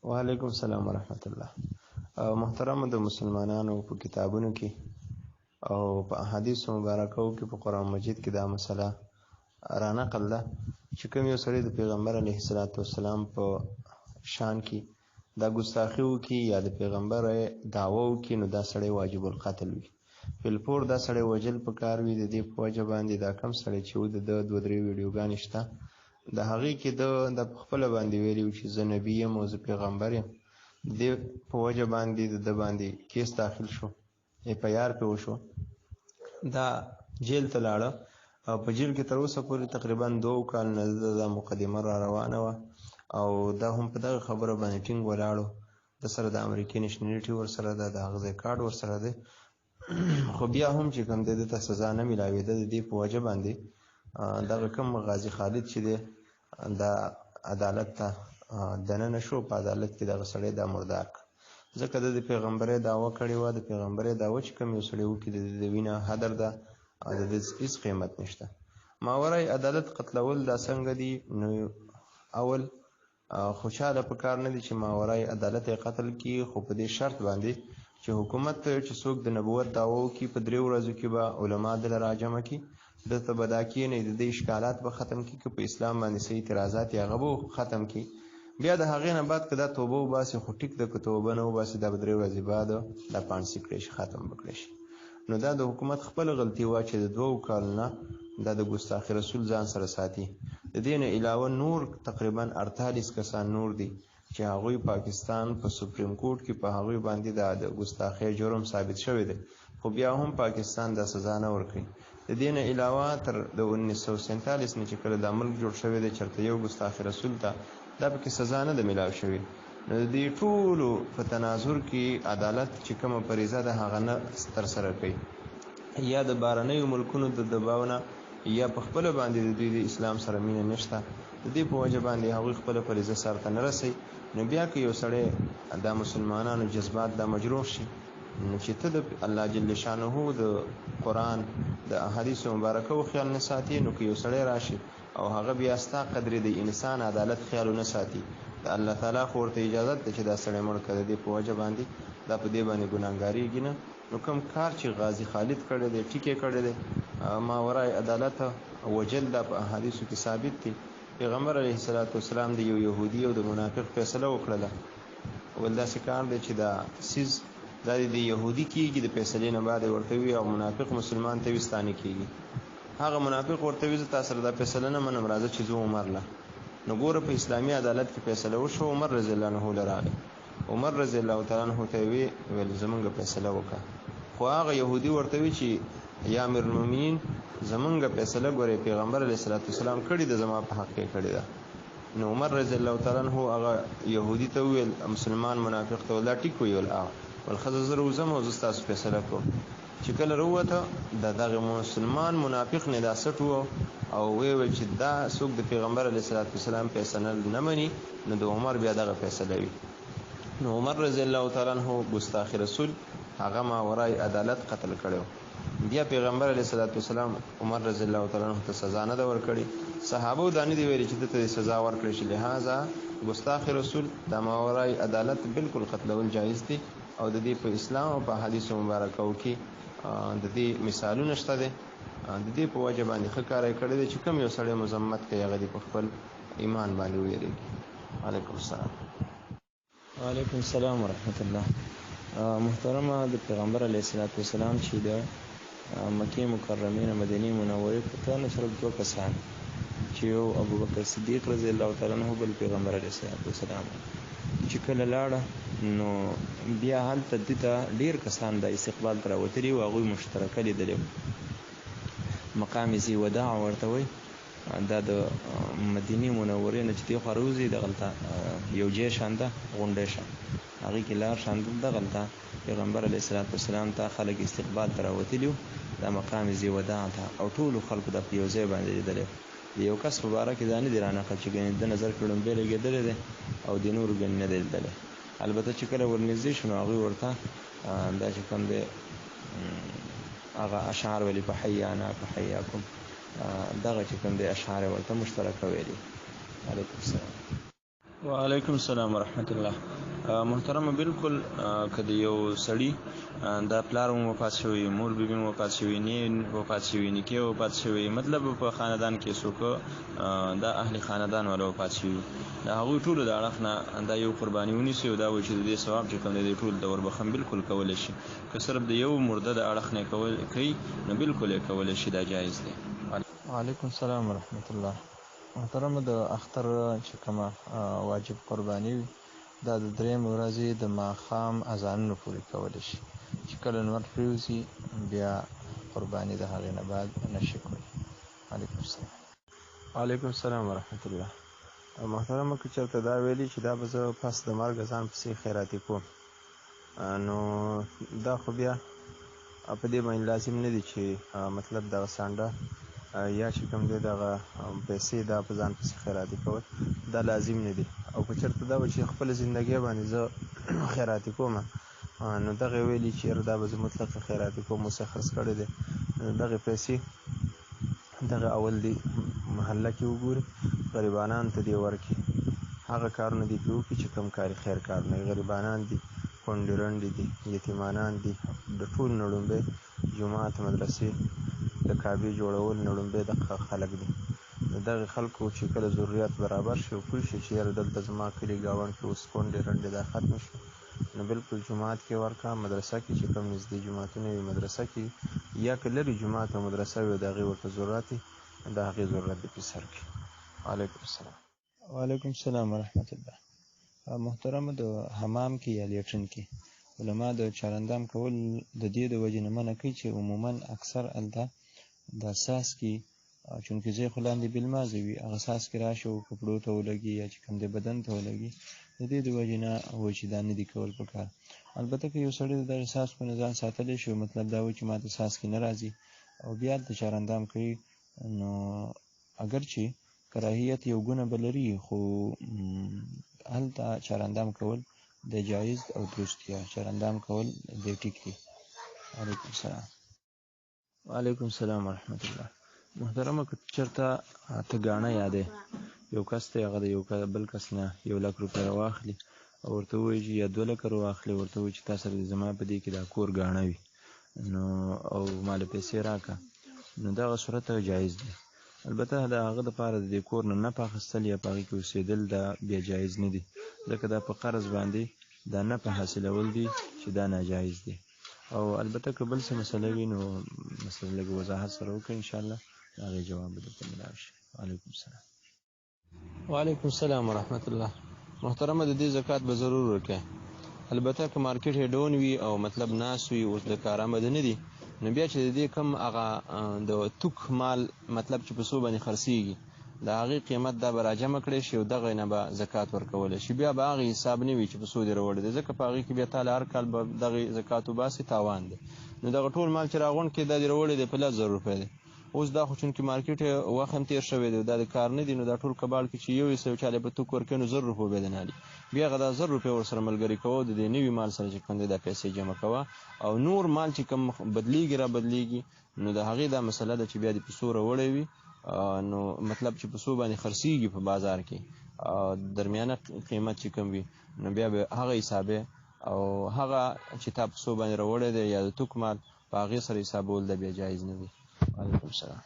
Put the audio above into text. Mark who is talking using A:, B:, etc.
A: وعلیکم السلام ورحمت الله. محترم د مسلمانانو په کتابونو کې او په احادیث مبارکو کې په قرآن مجید کې دا مسله را نقل ده چې کوم یو سړی د پیغمبر علیه السلام په شان کې دا ګستاخي وکړي یا د پیغمبر دعوه وکړي نو دا سړی واجب القتل وي. فلپور دا سړی وجل په کار وي. د دې په وجه باندې دا کم سړی چې د دوه درې ویډیوګانې شته د هغې کې د خپله باندې ویلي و چې زه نبي یم او زه پیغمبر یم. د دې په وجه باندې د باندې کیس داخل شو، FIR پې وشو، دا جیل ته لاړه او په جیل کې تر اوسه پورې تقریبا 2 کال نه دا مقدمه را روانه وه او دا هم په دغه خبره باندې ټینګ ولاړو. د سره د امریکې نشنلټي ورسره ده، د هغه ځای کارډ ورسره دی، خو بیا هم چې کوم دی دته سزا نه میلاوېده. د دې په وجه باندې دغه کوم غازي خالد چې دی دا عدالت ته دننه شو، په عدالت کې دغه سړی دا مردار کړ ځکه د پیغمبرۍ دعوه کړې وه. د پیغمبرۍ دعوه چې کوم یو سړی وکړي د وینه هدر ده، د دې هېڅ قیمت نشته. ماورای عدالت قتلول دا څنګه دي؟ نو اول خوشحاله په کار نه دي چې ماورای عدالت یې قتل کړي، خو په دې شرط باندې چې حکومت چې څوک د نبوت دعوه وکړي په 3 ورځو کې به علما دله راجمع کړي، دلته به دا کښېني، د دې اشکالات به ختم کړي، که په اسلام باندې څه اعتراضات یې هغه به ختم کړي. بیا د هغې نه بعد که دا توبه وباسي، خو ټیک ده، که توبه نه وباسي دا به 3 ورځې بعد دا پانسي کړی شي، ختم به کړی شي. نو دا د حکومت خپله غلطي وه چې د 2 کالو نه دا د ګستاخي رسول ځان سره ساتي. د دې نه علاوه نور تقریبا 48 کسان نور دي چې هغوی پاکستان په سپریم کورټ کې په هغوی باندې د ګستاخۍ جرم ثابت شوی دی، خو بیا هم پاکستان دا سزا نه ورکوي. د دې نه علاوه تر د 1947 نه چې کله دا ملک جوړ شوی دی چېرته یو ګستاخي رسول ته دا پکې سزا نه ده میلاو شوې. نو د دې ټولو په تناظر کې عدالت چې کومه فریضه ده هغه نه ترسره کوي، یا د بهرنیو ملکونو د دباو نه یا په خپله باندې د دوی د اسلام سره مینه نشته، د دې په وجه باندې هغوی خپله فریضه سرته نه رسوي. نو بیا که یو سړی دا مسلمانانو جذبات دا مجروح شي، نو چې ته د الله جل شانه د قرآن د احادیثو مبارکو خیال نه ساتي، نو که یو سړی راشي او هغه بیا ستا قدرې د انسان عدالت خیال نه ساتي، د الله تعالی خو ورته اجازت ده چې دا سړی مړ کړه. د دې په وجه باندې دا په دې باندې ګناهګارېږي نه. نو کوم کار چې غازي خالد کړی دی ټیک یې کړی دی، ماورای عدالت وجل دا په احادیثو کې ثابت دي. پیغمبر علیه السلام د یو یهودي او د منافق فیصله وکړله، ول داسې کار دی چې دا سیز دا د یهودي کېږي، د فیصلې نه بعد ورته وي، او منافق مسلمان ته وي ستانه کېږي. هغه منافق ورته وي زه تا سره دا فیصله نه منم، راځه چې زه عمر له. نو ګوره په اسلامي عدالت کې فیصله وشو، عمر رضی الله عنه له راغی. عمر رضی الله تعالی عنه ته وی ویل زمونږ فیصله وکړه، خو هغه یهودي ورته وی چې یا امیر المؤمنین زمونږ فیصله ګوره پیغمبر علیه السلام کړې ده، زما په حق کې کړې ده. نو عمر رضی الله تعالی عنه هغه یهودي ته ویل، مسلمان منافق ته دا ټیک ویل، ولخذ زه روزم او زه ستاسو فیصله کوم. چې کله وروته د دغه مسلمان منافق نه دا سټ و او ویل چې دا څوک د پیغمبر علیه السلام فیصله نه مني، نو د عمر بیا دغه فیصله وي. نو عمر رضی الله تعالی عنه ګستاخي رسول هغه ماورای عدالت قتل کړو. بیا پیغمبر علیه السلام عمر رضی الله تعالی عنه ته سزا نه ده ورکړې. صحابه دانی دی ویلي چې ته سزا ورکړې شي، لہذا ګستاخي رسول د ماورای عدالت بالکل قتلول جایز دي. او د دې په اسلام او په حدیث مبارکو کې د دې مثالونه شته دي. د دې په وجه باندې ښه کار یې کړی دی چې کوم یو سړی مذمت کوي هغه دې په خپل ایمان باندې ویریږي. وعلیکم السلام.
B: وعلیکم السلام ورحمت الله. محترمه د پیغمبر علیه السلام چې د مکې مکرمې نه مدینې منورې په ته نه صرف 2 کسان چې یو ابوبکر صدیق رضی الله تعالی عنه بل پیغمبر علیه السلام چې کله لاړه نو بیا هلته دې ته ډېر کسان د استقبال ته راوتلي وو، هغوی مشترکه لیدلی وو. مقام ذی وداع ورته وایي، دا د مدینې منورې نه چې دې خوا راوځي دغلته یو ځای شان ده، غونډۍ شان، هغې کې لار شان ده، دغلته پیغمبر علیه السلام ته خلک استقبال ته راوتلي وو، دا مقام ذی وداع ته، او ټولو خلکو دا په یو ځای باندې لیدلی وو. د یو کس په باره کې دا نه دي رانقل چې ګنې د نظر کې لومبی لګېدلی دی او د نورو ګنې نه دی لیدلی. البته چې کله ورنږدې شو نو هغوی ورته دا چې کوم دی هغه اشعار ویلي، په حیانا په حیاکم، دغه چې کوم دی اشعار ورته مشترکه ویلي. علیکم السلام. وعلیکم السلام ورحمت الله. محترمه بالکل که د یو سړي دا پلار مو وفات شوی، مور بیبي مو وفات شوی، نی وفات شوی، نیکه وفات شوی، مطلب په خاندان کې څوک دا اهل خاندان ولا وفات شوی، دا هغوی ټولو د اړخ نه دا یو قرباني ونیسي او دا وایي چې د دې ثواب چې کوم دی ټول د وربخښم بالکل کولی شي. که صرف د یو مرده د اړخ نه کوي نو بالکل یې کولی شي، دا جایز دی.
A: وعلیکم السلام ورحمت الله. محترمه د اختر چې کومه واجب قرباني وي دا د درېیم ورځې د ماښام اذانونو پورې کولی شي، چې کله لمر پرېوځي بیا قرباني د هغې نه بعد نشي کولی. وعلیکم السلام. وعلیکم السلام ورحمت الله. محترمه که چېرته دا ویلي چې دا به زه پس د مرګه ځان پسې خیراتي کوم، نو دا خو بیا په دې باندې لازم نه دي چې مطلب دغه سانډه یا چې کوم دی دغه پیسې دا په ځان پسې خیراتي کول دا لازم نه دي. او که چېرته دا به چې خپله زندګۍ باندې زه خیراتي کوم نو دغه ویلي چې یاره دا به زه مطلقه خیراتي کوم، اوس یې خرڅ کړی دی، نو دغې پیسې دغه اول دی محله کې وګوري، غریبانانو ته دې ورکړي، هغه کارونه دې پرې وکړي چې کوم کاري خیر کارونه وي. غریبانان دي، کونډې رنډې دي، یتیمانان دي، د ټولو نه لومړی جومات مدرسې د کعبې جوړول نه لومړی دغه خلک دي. د دغې خلکو چې کله ضرورت برابر شي او پوه شي چې یاره دلته زما کلي ګاونډ کې اوس کونډې رنډې دا ختمه شي، نو بالکل جومات کې ورکړه، مدرسه کې چې کوم نږدې جوماتونه وي مدرسه کې، یا که لرې جومات او مدرسه وي د هغې ورته ضرورت وي د هغې ضرورت دې پرې سر کړي. وعلیکم السلام. وعلیکم السلام ورحمت الله. محترمه د حمام کې یا لیټرین کې علما د چارندام کول د دې د وجې نه منع کوي چې عموما اکثر هلته دا څاڅکي چونکې ځای خو لاندې بالمازه وي، هغه څاڅکي راشي او کپړو ته ولګي یا چې کوم دی بدن ته ولګي، د دې د وجې نه وایي چې دا نه دي کول پکار. البته که یو سړی د دغې څاڅکو نه ځان ساتلی شي، مطلب دا وایي چې ما ته څاڅکي نه راځي او بیا هلته چارندام کوي، نو اگر چې کراهیت یو ګونه به لري خو هلته چارندام کول د جایز او درستیا، چارندام کول د ټیک دی. وعلیکم السلام. وعلیکم السلام ورحمت الله. محترمه که چېرته ته ګاڼه یادې یو کس دی، هغه د یو بل کس نه 1 لک روپۍ راواخلي او ورته ووایي چې یا 2 لکه راواخلي، ورته ووایي چې تا سره زما په دې کې دا کور ګاڼه وي نو او ما له پیسې راکړه، نو دغه صورت جایز دی. البته د هغه دپاره د دې کور نه نفع اخیستل یا په هغې کې اوسېدل دا بیا جایز نه دي، ځکه دا په قرض باندې دا نفع حاصلول دي چې دا ناجایز دي. او البته که بل څه مسله وي نو مسله لږ وضاحت سره وکړئ، انشاءالله د هغې جواب به درته ملاو شي. وعلیکم السلام. وعلیکم السلام ورحمت الله. محترمه د دې زکات به ضرور ورکړئ، البته که مارکیټ یې ډاون وي او مطلب ناس وي، اوس د کار آمده نه دي، نو بیا چې د دې کم هغه د توک مال مطلب چې په څو باندې خرڅېږي د هغې قیمت دا به راجمع کړی شي او دغې نه به زکات ورکولی شي، بیا به هغې حساب نه وي چې په څو دې راوړی دی، ځکه په هغې کې بیا تاله هر کال به دغې زکات وباسي، تاوان دی. نو دغه ټول مال چې راغونډ کړي دا دې راوړی دی په 10,000 روپۍ دی، اوس دا خو چونکې مارکیټ وخت هم تېر شوی دی دا د کار نه دي، نو دا ټول کباړ کې چې یو یې سوي چاله په توک ورکوي نو 100 روپۍ به نه دي، بیا هغه دا 100 روپۍ ورسره ملګري کوه، د دې نوي مال سره چې کوم دی دا پیسې جمع کوه، او نور مال چې کوم بدلیږي را بدلیږي نو د هغې دا مسله ده چې بیا دې په څو راوړی وي، نو مطلب چې په څو باندې خرڅېږي په بازار کې درمیانه قیمت چې کوم وي نو بیا به هغه حسابې او هغه چې تا په څو باندې راوړی دی یا د توک مال په هغې سره حسابول دا بیا جایز نه دی. وعلیکم السلام.